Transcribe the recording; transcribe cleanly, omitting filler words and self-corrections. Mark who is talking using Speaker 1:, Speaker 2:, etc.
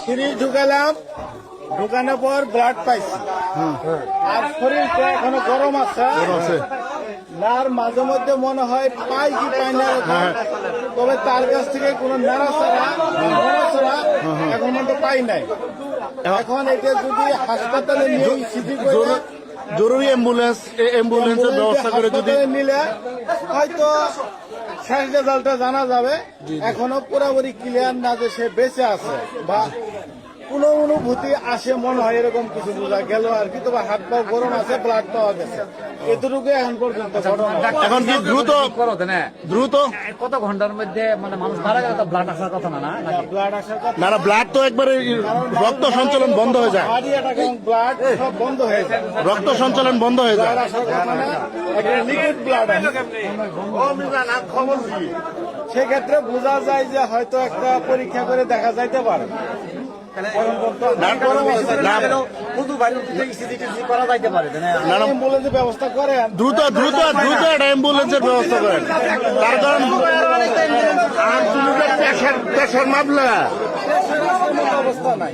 Speaker 1: Series ঢুকালাম, ঢুকানোর পর blood পাইছি, আর শরীরটা এখনো গরম আছে। আর মাঝে মধ্যে মনে হয় পাই কি পাই না, তবে তার কাছ থেকে কোনো নাড়াচাড়া এখন মতো পাই নাই। এখন এটা যদি হাসপাতালে নিয়ে সিটি করে
Speaker 2: জরুরি অ্যাম্বুলেন্সের ব্যবস্থা করে যদি
Speaker 1: নিলে হয়তো শেষ রেজাল্টটা জানা যাবে। এখনো পুরোপুরি ক্লিয়ার না যে সে বেঁচে আছে বা কোনো অনুভূতি আসে মনে হয় এরকম কিছু বোঝা গেল আর কি। তবে হাত পা গরম আছে, ব্লাড পাওয়া গেছে, এতটুকু এখন পর্যন্ত ঘটনা।
Speaker 2: এখন কি দ্রুত
Speaker 3: কত ঘন্টার মধ্যে মানে মানুষ মারা গেলে তো ব্লাড আসার কথা না?
Speaker 1: ব্লাড আসার কথা
Speaker 2: না, ব্লাড তো একবারে রক্ত সঞ্চালন বন্ধ হয়ে যায়,
Speaker 1: ব্লাড সব বন্ধ হয়ে যায়,
Speaker 2: রক্ত সঞ্চালন বন্ধ হয়ে যায়।
Speaker 1: আসার কথা না, একটা লিকুইড ব্লাড। সেক্ষেত্রে বোঝা যায় যে হয়তো একটা পরীক্ষা করে দেখা যাইতে পারে। অ্যাম্বুলেন্সের ব্যবস্থা করেন,
Speaker 2: দ্রুত একটা অ্যাম্বুলেন্সের ব্যবস্থা করেন, তার কারণ আর তুমি প্রেশার মাপলা
Speaker 1: অবস্থা নাই।